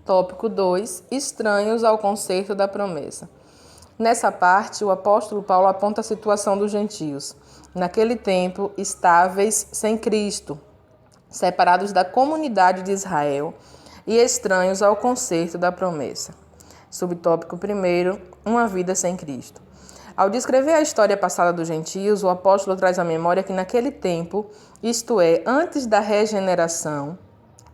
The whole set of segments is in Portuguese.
Tópico 2. Estranhos ao concerto da promessa. Nessa parte, o apóstolo Paulo aponta a situação dos gentios, naquele tempo estáveis sem Cristo, separados da comunidade de Israel e estranhos ao concerto da promessa. Subtópico 1. Uma vida sem Cristo. Ao descrever a história passada dos gentios, o apóstolo traz à memória que naquele tempo, isto é, antes da regeneração,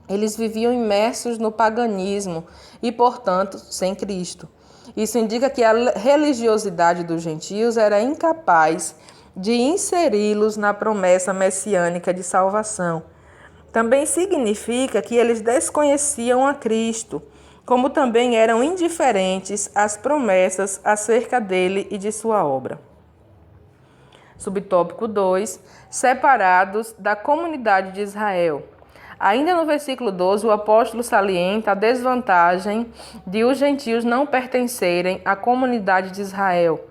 eles viviam imersos no paganismo e, portanto, sem Cristo. Isso indica que a religiosidade dos gentios era incapaz de inseri-los na promessa messiânica de salvação. Também significa que eles desconheciam a Cristo, como também eram indiferentes às promessas acerca dele e de sua obra. Subtópico 2. Separados da comunidade de Israel. Ainda no versículo 12, o apóstolo salienta a desvantagem de os gentios não pertencerem à comunidade de Israel.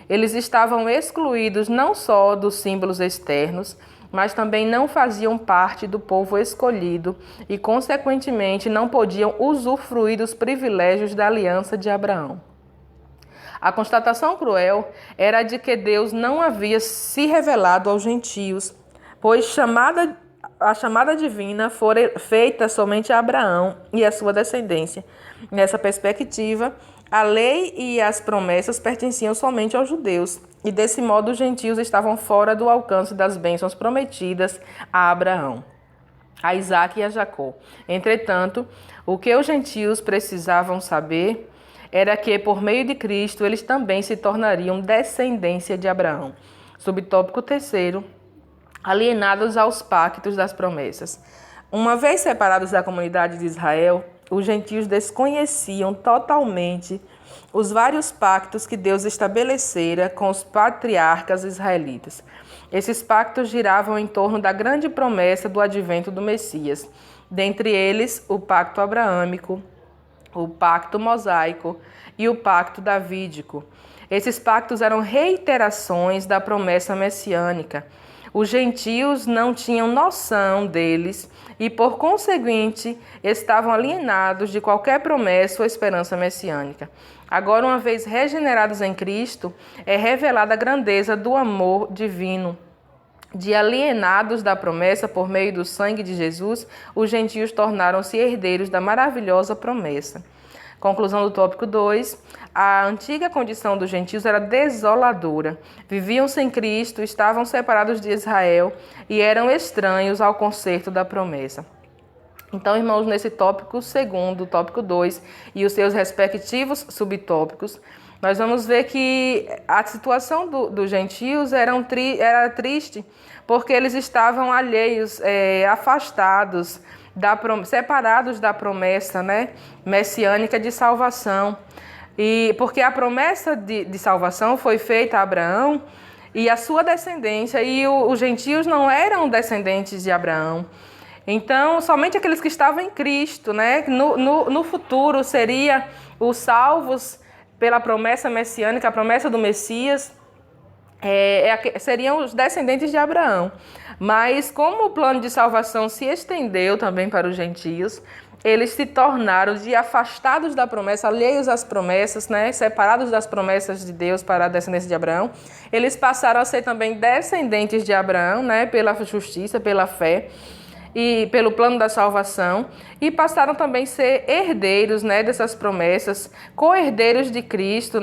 Eles estavam excluídos não só dos símbolos externos, mas também não faziam parte do povo escolhido e, consequentemente, não podiam usufruir dos privilégios da aliança de Abraão. A constatação cruel era de que Deus não havia se revelado aos gentios, pois a chamada divina fora feita somente a Abraão e a sua descendência. Nessa perspectiva, a lei e as promessas pertenciam somente aos judeus, e desse modo os gentios estavam fora do alcance das bênçãos prometidas a Abraão, a Isaque e a Jacó. Entretanto, o que os gentios precisavam saber era que, por meio de Cristo, eles também se tornariam descendência de Abraão. Subtópico 3. Alienados aos pactos das promessas. Uma vez separados da comunidade de Israel, os gentios desconheciam totalmente os vários pactos que Deus estabelecera com os patriarcas israelitas. Esses pactos giravam em torno da grande promessa do advento do Messias, dentre eles o pacto abraâmico, o pacto mosaico e o pacto davídico. Esses pactos eram reiterações da promessa messiânica. Os gentios não tinham noção deles e, por conseguinte, estavam alienados de qualquer promessa ou esperança messiânica. Agora, uma vez regenerados em Cristo, é revelada a grandeza do amor divino. De alienados da promessa por meio do sangue de Jesus, os gentios tornaram-se herdeiros da maravilhosa promessa. Conclusão do tópico 2. A antiga condição dos gentios era desoladora. Viviam sem Cristo, estavam separados de Israel e eram estranhos ao concerto da promessa. Então, irmãos, nesse tópico 2, tópico 2 e os seus respectivos subtópicos, nós vamos ver que a situação dos gentios era triste porque eles estavam alheios, afastados, separados da promessa, messiânica de salvação. E porque a promessa de salvação foi feita a Abraão e a sua descendência, e os gentios não eram descendentes de Abraão. Então, somente aqueles que estavam em Cristo, no futuro, seriam os salvos pela promessa messiânica, a promessa do Messias, seriam os descendentes de Abraão. Mas como o plano de salvação se estendeu também para os gentios, eles se tornaram afastados da promessa, alheios às promessas, separados das promessas de Deus para a descendência de Abraão. Eles passaram a ser também descendentes de Abraão, pela justiça, pela fé e pelo plano da salvação, e passaram também a ser herdeiros, dessas promessas, co-herdeiros de Cristo,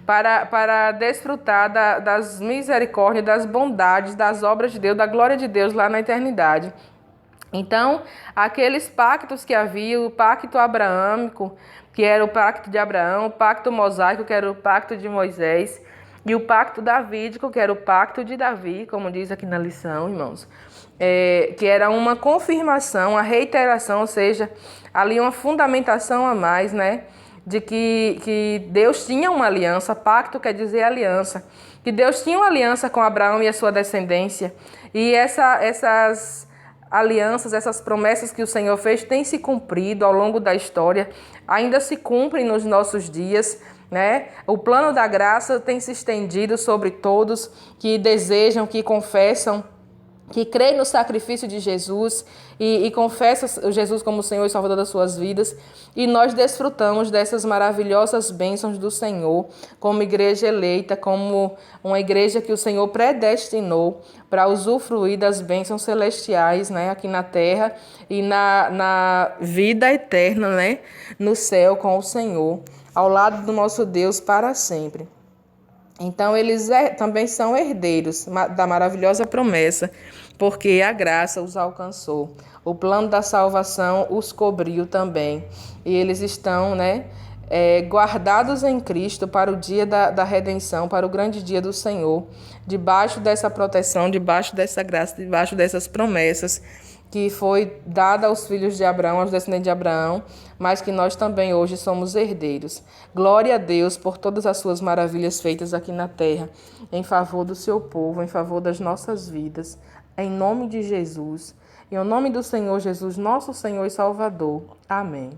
para desfrutar das misericórdias, das bondades, das obras de Deus, da glória de Deus lá na eternidade. Então, aqueles pactos que havia, o pacto abraâmico, que era o pacto de Abraão, o pacto mosaico, que era o pacto de Moisés, e o pacto davídico, que era o pacto de Davi, como diz aqui na lição, irmãos, que era uma confirmação, a reiteração, ou seja, ali uma fundamentação a mais, de que Deus tinha uma aliança. Pacto quer dizer aliança, que Deus tinha uma aliança com Abraão e a sua descendência, e essas alianças, essas promessas que o Senhor fez têm se cumprido ao longo da história, ainda se cumprem nos nossos dias, O plano da graça tem se estendido sobre todos que desejam, que confessam que crê no sacrifício de Jesus e confessa Jesus como Senhor e Salvador das suas vidas. E nós desfrutamos dessas maravilhosas bênçãos do Senhor, como igreja eleita, como uma igreja que o Senhor predestinou para usufruir das bênçãos celestiais, né, aqui na terra e na vida eterna, né, no céu com o Senhor, ao lado do nosso Deus para sempre. Então, eles também são herdeiros da maravilhosa promessa, porque a graça os alcançou. O plano da salvação os cobriu também. E eles estão, né, guardados em Cristo para o dia da redenção, para o grande dia do Senhor, debaixo dessa proteção, debaixo dessa graça, debaixo dessas promessas que foi dada aos filhos de Abraão, aos descendentes de Abraão, mas que nós também hoje somos herdeiros. Glória a Deus por todas as suas maravilhas feitas aqui na terra, em favor do seu povo, em favor das nossas vidas, em nome de Jesus, em nome do Senhor Jesus, nosso Senhor e Salvador. Amém.